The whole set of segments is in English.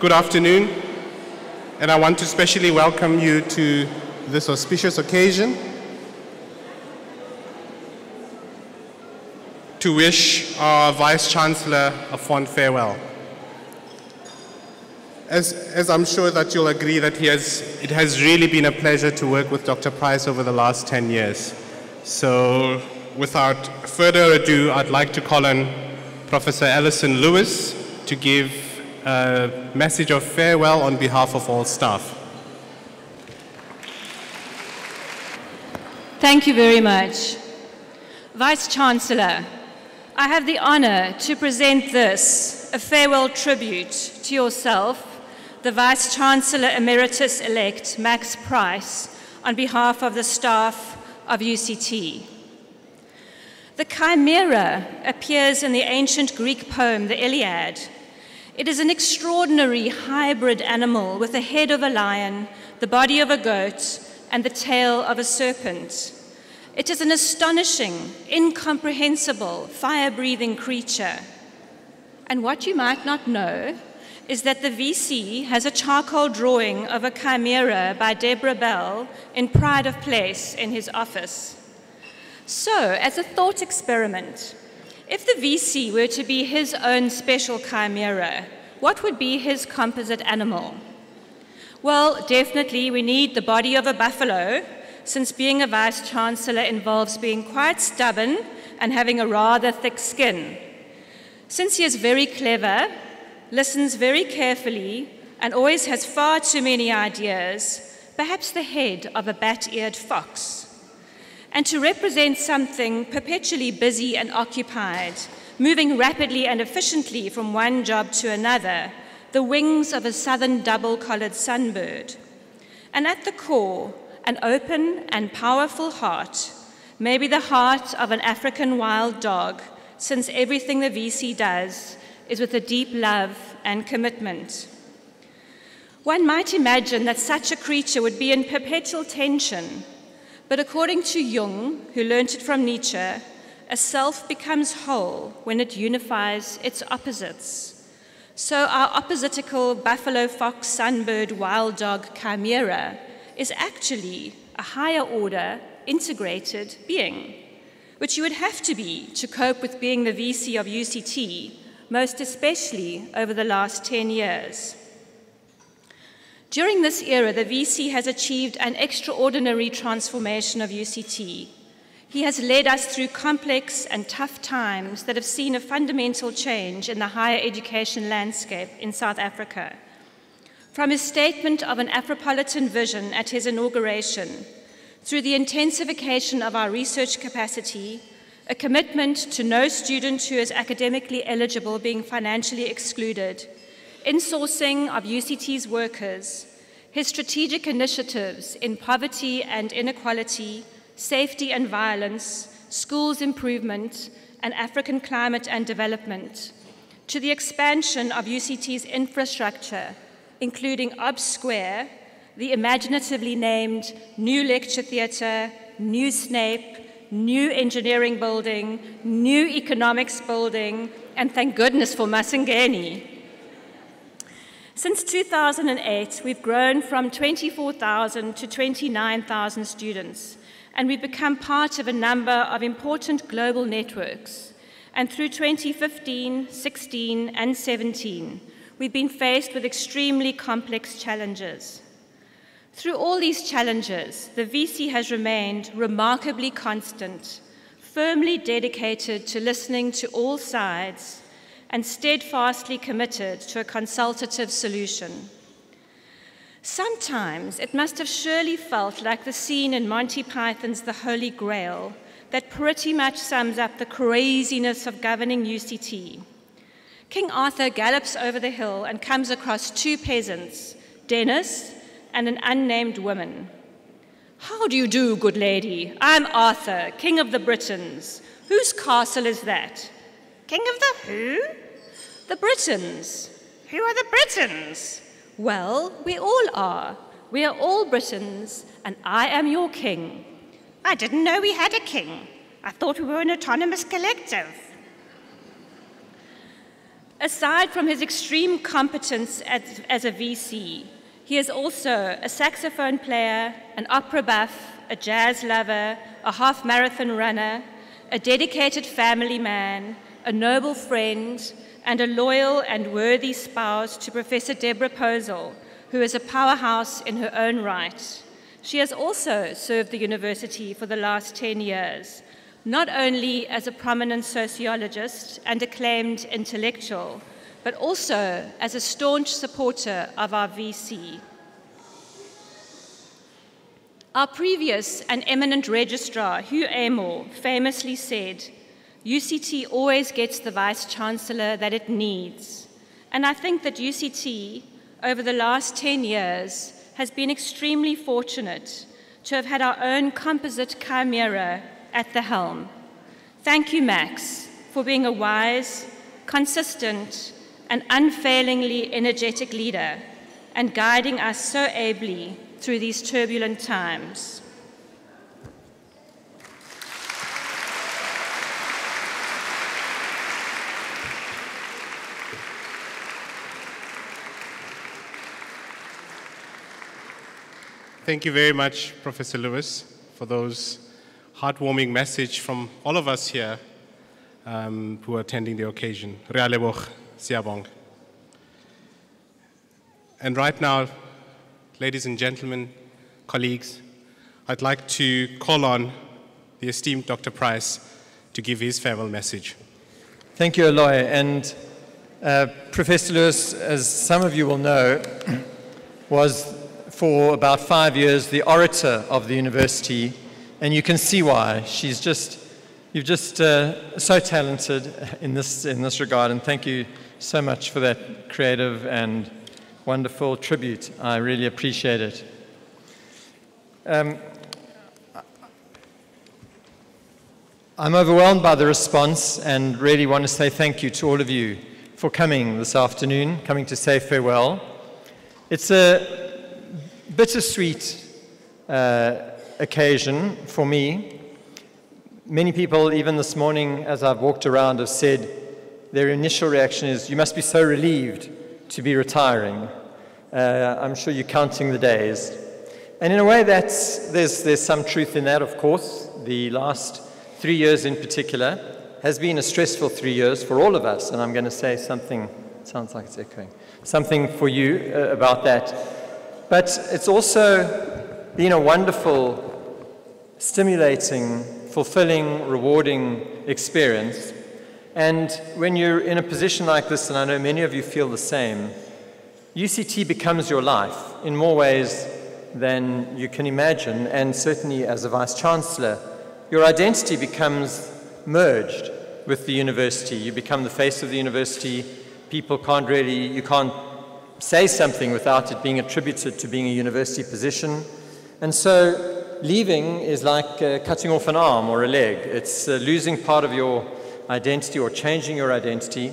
Good afternoon, and I want to specially welcome you to this auspicious occasion to wish our Vice-Chancellor a fond farewell. As I'm sure that you'll agree that it has really been a pleasure to work with Dr. Price over the last 10 years. So without further ado, I'd like to call on Professor Alison Lewis to give a message of farewell on behalf of all staff. Thank you very much. Vice-Chancellor, I have the honor to present this, a farewell tribute to yourself, the Vice-Chancellor Emeritus-elect Max Price, on behalf of the staff of UCT. The chimera appears in the ancient Greek poem, the Iliad. It is an extraordinary hybrid animal with the head of a lion, the body of a goat, and the tail of a serpent. It is an astonishing, incomprehensible, fire-breathing creature. And what you might not know is that the VC has a charcoal drawing of a chimera by Deborah Bell in pride of place in his office. So, as a thought experiment, if the VC were to be his own special chimera, what would be his composite animal? Well, definitely we need the body of a buffalo, since being a Vice-Chancellor involves being quite stubborn and having a rather thick skin. Since he is very clever, listens very carefully, and always has far too many ideas, perhaps the head of a bat-eared fox. And to represent something perpetually busy and occupied, moving rapidly and efficiently from one job to another, the wings of a southern double-collared sunbird. And at the core, an open and powerful heart, maybe the heart of an African wild dog, since everything the VC does is with a deep love and commitment. One might imagine that such a creature would be in perpetual tension, but according to Jung, who learnt it from Nietzsche, a self becomes whole when it unifies its opposites. So our oppositical buffalo, fox, sunbird, wild dog chimera is actually a higher order, integrated being, which you would have to be to cope with being the VC of UCT, most especially over the last 10 years. During this era, the VC has achieved an extraordinary transformation of UCT. He has led us through complex and tough times that have seen a fundamental change in the higher education landscape in South Africa. From his statement of an Afropolitan vision at his inauguration, through the intensification of our research capacity, a commitment to no student who is academically eligible being financially excluded, insourcing of UCT's workers, his strategic initiatives in poverty and inequality, safety and violence, schools improvement, and African climate and development, to the expansion of UCT's infrastructure, including OBS Square, the imaginatively named New Lecture Theatre, New Snape, New Engineering Building, New Economics Building, and thank goodness for Masingeni. Since 2008, we've grown from 24,000 to 29,000 students, and we've become part of a number of important global networks. And through 2015, 16, and 17, we've been faced with extremely complex challenges. Through all these challenges, the VC has remained remarkably constant, firmly dedicated to listening to all sides, and steadfastly committed to a consultative solution. Sometimes it must have surely felt like the scene in Monty Python's The Holy Grail that pretty much sums up the craziness of governing UCT. King Arthur gallops over the hill and comes across two peasants, Dennis and an unnamed woman. "How do you do, good lady? I'm Arthur, King of the Britons. Whose castle is that?" "King of the who?" "The Britons." "Who are the Britons?" "Well, we all are. We are all Britons, and I am your king." "I didn't know we had a king. I thought we were an autonomous collective." Aside from his extreme competence as a VC, he is also a saxophone player, an opera buff, a jazz lover, a half-marathon runner, a dedicated family man, a noble friend, and a loyal and worthy spouse to Professor Deborah Posel, who is a powerhouse in her own right. She has also served the university for the last 10 years, not only as a prominent sociologist and acclaimed intellectual, but also as a staunch supporter of our VC. Our previous and eminent registrar, Hugh Amor, famously said, UCT always gets the Vice-Chancellor that it needs. And I think that UCT, over the last 10 years, has been extremely fortunate to have had our own composite chimera at the helm. Thank you, Max, for being a wise, consistent, and unfailingly energetic leader and guiding us so ably through these turbulent times. Thank you very much, Professor Lewis, for those heartwarming message from all of us here who are attending the occasion. Re a leboga, siyabonga. And right now, ladies and gentlemen, colleagues, I'd like to call on the esteemed Dr. Price to give his farewell message. Thank you, Aloy. And Professor Lewis, as some of you will know, was for about 5 years the orator of the university, and you can see why. You're just so talented in this regard, and thank you so much for that creative and wonderful tribute. I really appreciate it. I'm overwhelmed by the response and really want to say thank you to all of you for coming this afternoon, coming to say farewell. It's a bittersweet occasion for me. Many people, even this morning as I've walked around, have said their initial reaction is, you must be so relieved to be retiring. I'm sure you're counting the days. And in a way, there's some truth in that, of course. The last 3 years in particular has been a stressful 3 years for all of us, and I'm going to say something, sounds like it's echoing, something for you about that. But it's also been a wonderful, stimulating, fulfilling, rewarding experience. And when you're in a position like this, and I know many of you feel the same, UCT becomes your life in more ways than you can imagine, and certainly as a Vice-Chancellor, your identity becomes merged with the university. You become the face of the university. People can't really, you can't say something without it being attributed to being a university position. And so leaving is like cutting off an arm or a leg. It's losing part of your identity or changing your identity.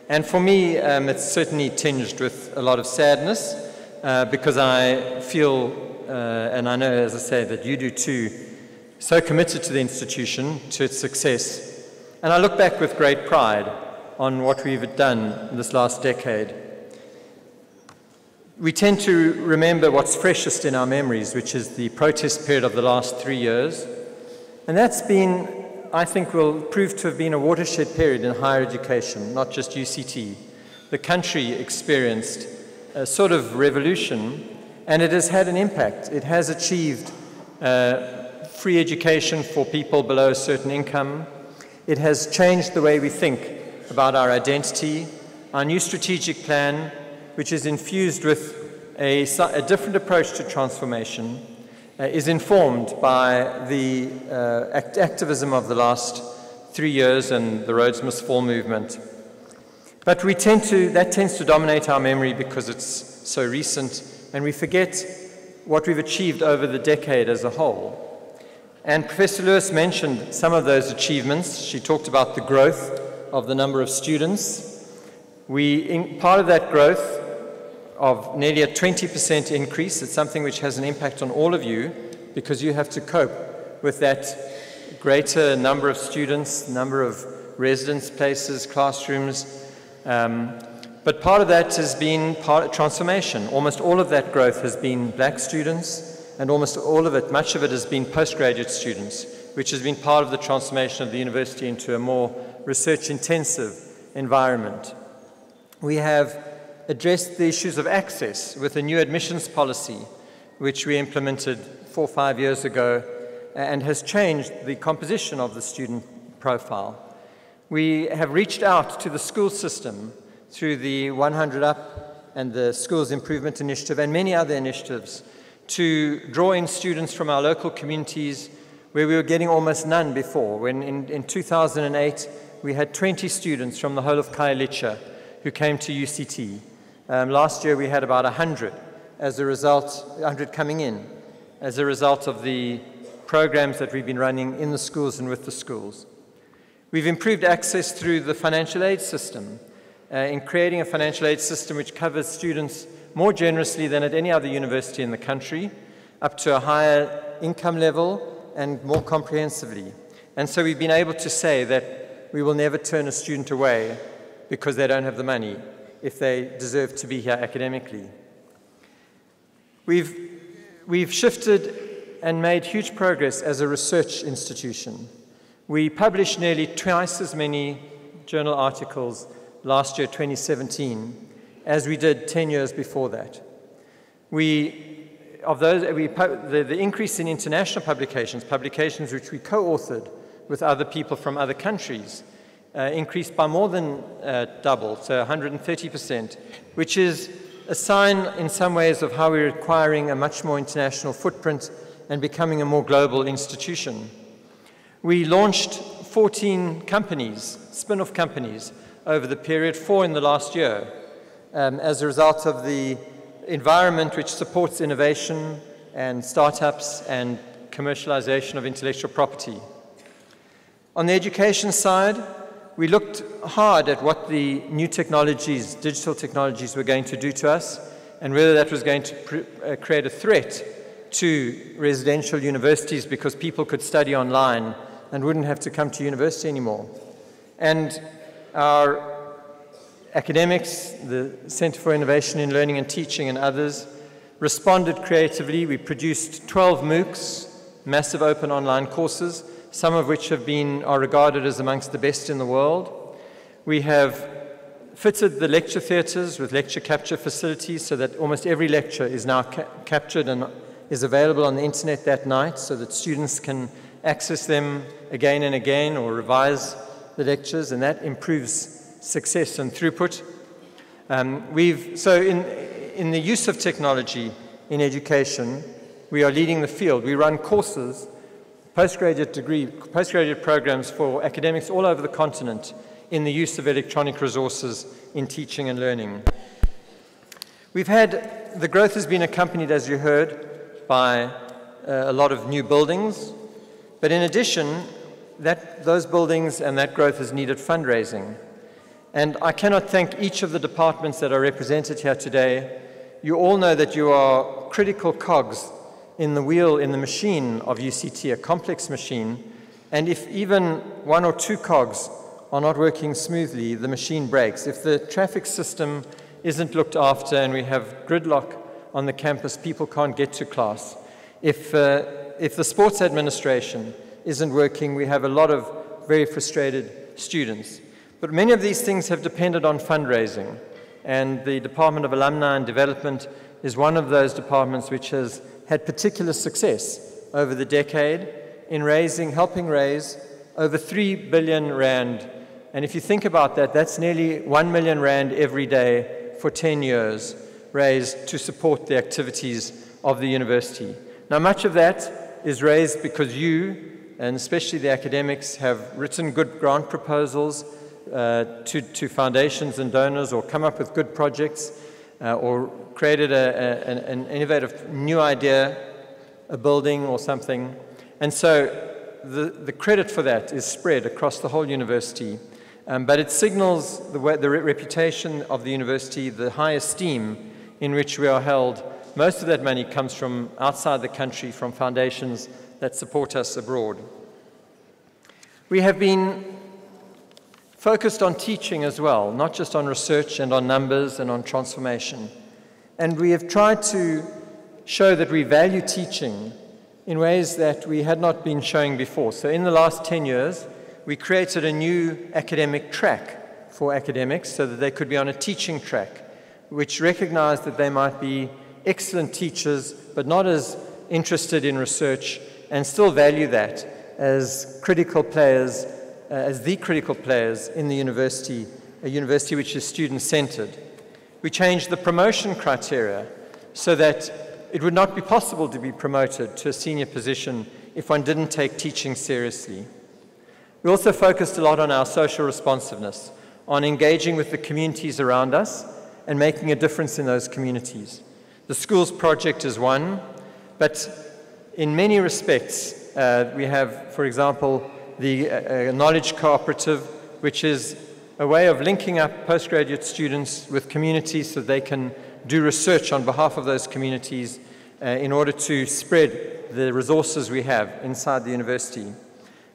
And for me, it's certainly tinged with a lot of sadness because I feel, and I know, as I say, that you do too, so committed to the institution, to its success. And I look back with great pride on what we've done in this last decade. We tend to remember what's freshest in our memories, which is the protest period of the last 3 years. And that's been, I think, will prove to have been a watershed period in higher education, not just UCT. The country experienced a sort of revolution, and it has had an impact. It has achieved free education for people below a certain income. It has changed the way we think about our identity. Our new strategic plan, which is infused with a different approach to transformation, is informed by the activism of the last 3 years and the Rhodes Must Fall movement. But that tends to dominate our memory because it's so recent, and we forget what we've achieved over the decade as a whole. And Professor Lewis mentioned some of those achievements. She talked about the growth of the number of students. Part of that growth of nearly a 20% increase, it's something which has an impact on all of you because you have to cope with that greater number of students, number of residence places, classrooms. But part of that has been transformation. Almost all of that growth has been black students, and almost all of it, much of it has been postgraduate students, which has been part of the transformation of the university into a more research-intensive environment. We have addressed the issues of access with a new admissions policy, which we implemented 4 or 5 years ago, and has changed the composition of the student profile. We have reached out to the school system through the 100 Up and the Schools Improvement Initiative and many other initiatives to draw in students from our local communities where we were getting almost none before. When in 2008, we had 20 students from the whole of Khayelitsha who came to UCT. Last year, we had about 100 as a result, 100 coming in as a result of the programs that we've been running in the schools and with the schools. We've improved access through the financial aid system, in creating a financial aid system which covers students more generously than at any other university in the country, up to a higher income level and more comprehensively. And so we've been able to say that we will never turn a student away because they don't have the money if they deserve to be here academically. We've shifted and made huge progress as a research institution. We published nearly twice as many journal articles last year, 2017, as we did 10 years before that. The increase in international publications which we co-authored with other people from other countries, increased by more than double, so 130%, which is a sign in some ways of how we're acquiring a much more international footprint and becoming a more global institution. We launched 14 companies, spin-off companies, over the period, 4 in the last year, as a result of the environment which supports innovation and startups and commercialization of intellectual property. On the education side, we looked hard at what the new technologies, digital technologies, were going to do to us, and whether that was going to create a threat to residential universities because people could study online and wouldn't have to come to university anymore. And our academics, the Center for Innovation in Learning and Teaching and others, responded creatively. We produced 12 MOOCs, massive open online courses, some of which are regarded as amongst the best in the world. We have fitted the lecture theatres with lecture capture facilities so that almost every lecture is now captured and is available on the internet that night so that students can access them again and again or revise the lectures, and that improves success and throughput. So in the use of technology in education, we are leading the field. We run courses, postgraduate programs for academics all over the continent in the use of electronic resources in teaching and learning. The growth has been accompanied, as you heard, by a lot of new buildings, but in addition, those buildings and that growth has needed fundraising. And I cannot thank each of the departments that are represented here today. You all know that you are critical cogs in the wheel, in the machine of UCT, a complex machine, and if even 1 or 2 cogs are not working smoothly, the machine breaks. If the traffic system isn't looked after and we have gridlock on the campus, people can't get to class. If the sports administration isn't working, we have a lot of very frustrated students. But many of these things have depended on fundraising, and the Department of Alumni and Development is one of those departments which has had particular success over the decade in helping raise over 3 billion rand. And if you think about that, that's nearly 1 million rand every day for 10 years raised to support the activities of the university. Now, much of that is raised because you, and especially the academics, have written good grant proposals to foundations and donors, or come up with good projects, or created an innovative new idea, a building or something. And so the credit for that is spread across the whole university. But it signals the reputation of the university, the high esteem in which we are held. Most of that money comes from outside the country, from foundations that support us abroad. We have been focused on teaching as well, not just on research and on numbers and on transformation. And we have tried to show that we value teaching in ways that we had not been showing before. So in the last 10 years, we created a new academic track for academics so that they could be on a teaching track, which recognized that they might be excellent teachers, but not as interested in research, and still value that as critical players, as the critical players in the university, a university which is student-centered. We changed the promotion criteria so that it would not be possible to be promoted to a senior position if one didn't take teaching seriously. We also focused a lot on our social responsiveness, on engaging with the communities around us and making a difference in those communities. The schools project is one, but in many respects, we have, for example, the Knowledge Cooperative, which is a way of linking up postgraduate students with communities so they can do research on behalf of those communities in order to spread the resources we have inside the university.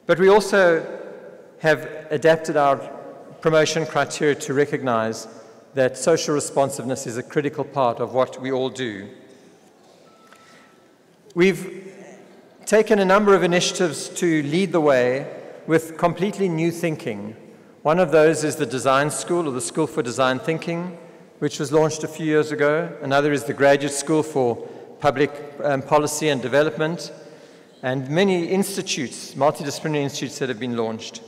But we also have adapted our promotion criteria to recognize that social responsiveness is a critical part of what we all do. We've taken a number of initiatives to lead the way with completely new thinking. One of those is the Design School, or the School for Design Thinking, which was launched a few years ago. Another is the Graduate School for Public Policy and Development, and many institutes, multidisciplinary institutes that have been launched.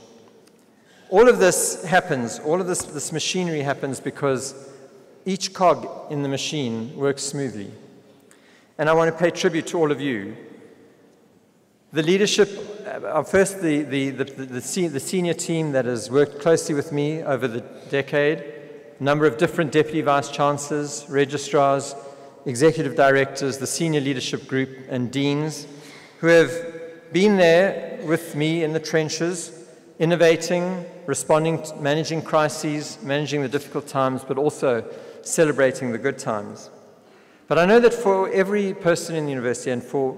All of this happens, all of this machinery happens because each cog in the machine works smoothly. And I want to pay tribute to all of you. The leadership, first the senior team that has worked closely with me over the decade, a number of different deputy vice-chancellors, registrars, executive directors, the senior leadership group, and deans who have been there with me in the trenches, innovating, responding, managing crises, managing the difficult times, but also celebrating the good times. But I know that for every person in the university and for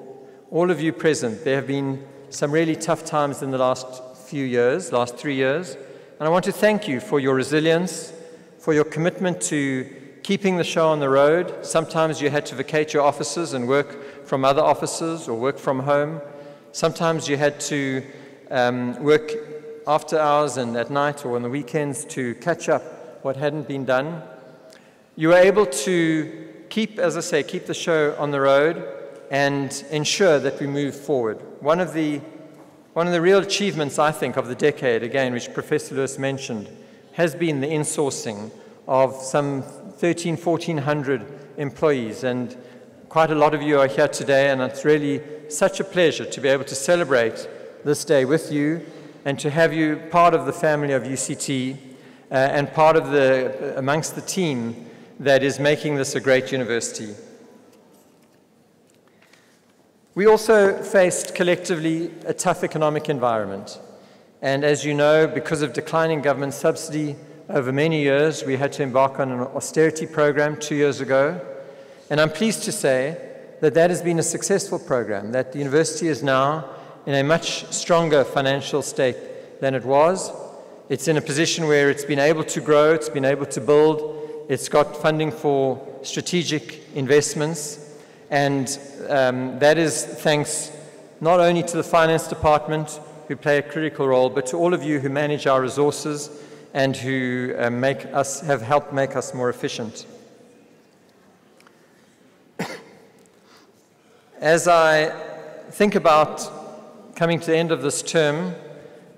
all of you present, there have been some really tough times in the last few years, last 3 years, and I want to thank you for your resilience, for your commitment to keeping the show on the road. Sometimes you had to vacate your offices and work from other offices or work from home. Sometimes you had to work after hours and at night or on the weekends to catch up what hadn't been done. You were able to keep, as I say, keep the show on the road and ensure that we move forward. One of the real achievements, I think, of the decade, again, which Professor Lewis mentioned, has been the insourcing of some 1,400 employees. And quite a lot of you are here today, and it's really such a pleasure to be able to celebrate this day with you and to have you part of the family of UCT and part of amongst the team that is making this a great university. We also faced collectively a tough economic environment. And as you know, because of declining government subsidy over many years, we had to embark on an austerity program 2 years ago. And I'm pleased to say that that has been a successful program, that the university is now in a much stronger financial state than it was. It's in a position where it's been able to grow, it's been able to build, it's got funding for strategic investments, and that is thanks not only to the finance department, who play a critical role, but to all of you who manage our resources and who have helped make us more efficient. As I think about coming to the end of this term,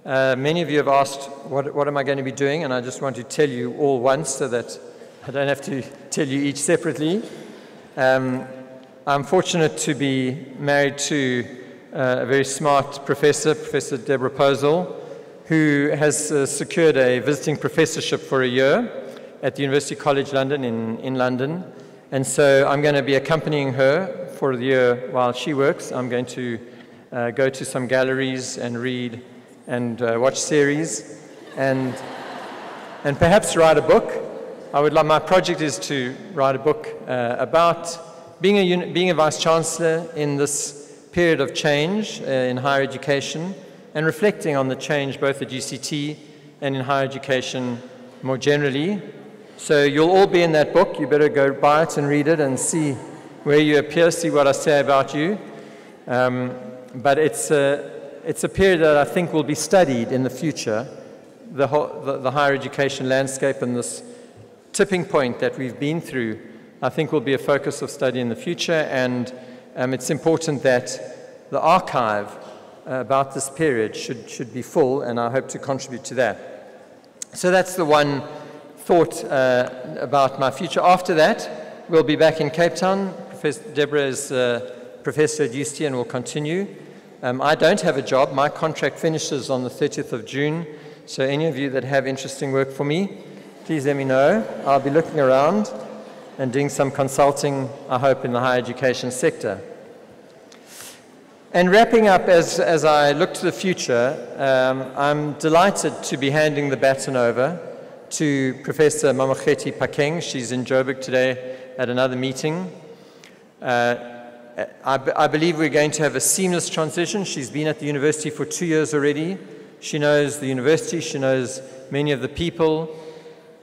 many of you have asked, what am I going to be doing? And I just want to tell you all once so that I don't have to tell you each separately. I'm fortunate to be married to a very smart professor, Professor Deborah Posel, who has secured a visiting professorship for a year at the University College London in London. And so I'm going to be accompanying her for the year while she works. I'm going to go to some galleries and read and watch series and perhaps write a book. My project is to write a book about being a Vice-Chancellor in this period of change in higher education and reflecting on the change both at UCT and in higher education more generally. So you'll all be in that book. You better go buy it and read it and see where you appear, see what I say about you. But it's a period that I think will be studied in the future, the higher education landscape and this tipping point that we've been through, I think will be a focus of study in the future, and it's important that the archive about this period should be full, and I hope to contribute to that. So that's the one thought about my future. After that, we'll be back in Cape Town. Professor Deborah is professor at UCT and will continue. I don't have a job. My contract finishes on the 30th of June, so any of you that have interesting work for me, please let me know. I'll be looking around and doing some consulting, I hope, in the higher education sector. And wrapping up, as I look to the future, I'm delighted to be handing the baton over to Professor Mamokgethi Phakeng. She's in Joburg today at another meeting. I believe we're going to have a seamless transition. She's been at the university for 2 years already. She knows the university, she knows many of the people.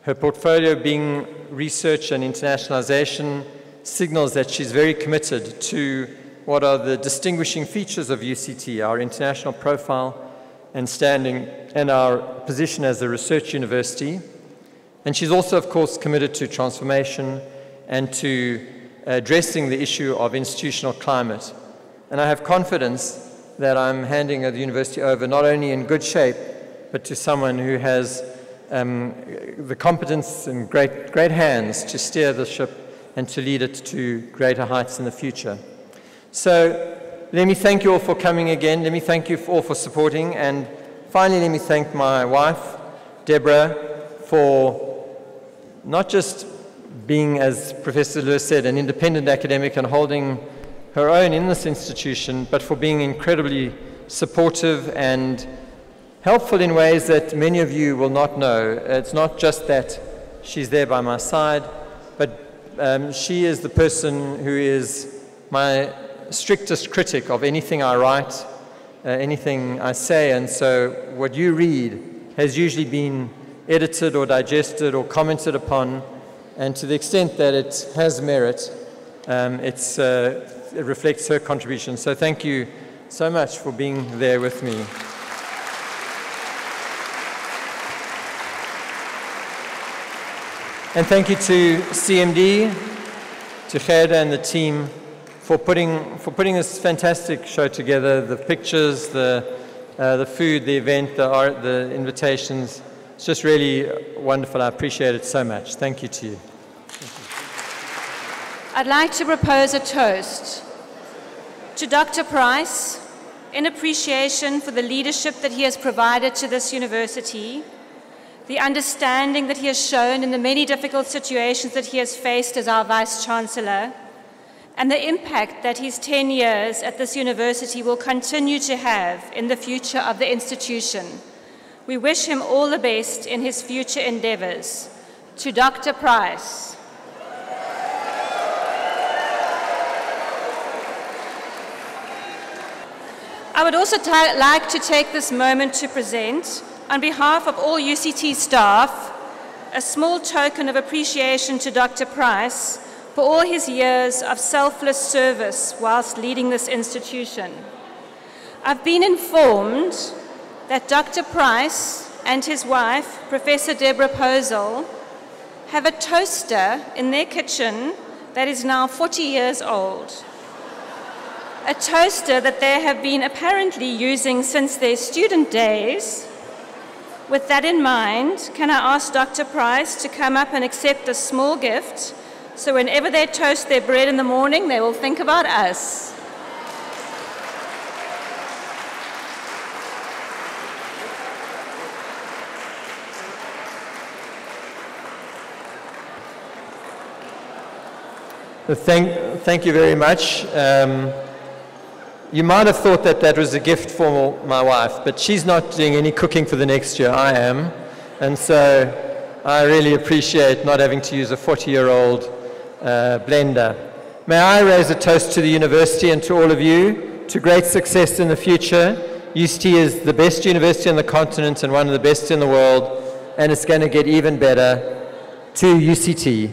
Her portfolio being research and internationalization signals that she's very committed to what are the distinguishing features of UCT, our international profile and standing, and our position as a research university. And she's also, of course, committed to transformation and to addressing the issue of institutional climate. And I have confidence that I'm handing the university over not only in good shape, but to someone who has the competence and great hands to steer the ship and to lead it to greater heights in the future. So let me thank you all for coming again. Let me thank you all for supporting. And finally, let me thank my wife, Deborah, for not just being, as Professor Lewis said, an independent academic and holding her own in this institution, but for being incredibly supportive and helpful in ways that many of you will not know. It's not just that she's there by my side, but she is the person who is my strictest critic of anything I write, anything I say, and so what you read has usually been edited or digested or commented upon, and to the extent that it has merit, it reflects her contribution. So thank you so much for being there with me. And thank you to CMD, to Gerda and the team for putting this fantastic show together, the pictures, the food, the event, the art, the invitations. It's just really wonderful. I appreciate it so much. Thank you to you. I'd like to propose a toast to Dr. Price in appreciation for the leadership that he has provided to this university, the understanding that he has shown in the many difficult situations that he has faced as our Vice-Chancellor, and the impact that his 10 years at this university will continue to have in the future of the institution. We wish him all the best in his future endeavors. To Dr. Price. I would also like to take this moment to present, on behalf of all UCT staff, a small token of appreciation to Dr. Price for all his years of selfless service whilst leading this institution. I've been informed that Dr. Price and his wife, Professor Deborah Posel, have a toaster in their kitchen that is now 40 years old. A toaster that they have been apparently using since their student days. With that in mind, can I ask Dr. Price to come up and accept a small gift, so whenever they toast their bread in the morning, they will think about us. Thank you very much. You might have thought that that was a gift for my wife, but she's not doing any cooking for the next year. I am. And so I really appreciate not having to use a 40-year-old blender. May I raise a toast to the university and to all of you, to great success in the future, UCT is the best university on the continent and one of the best in the world, and it's going to get even better. To UCT.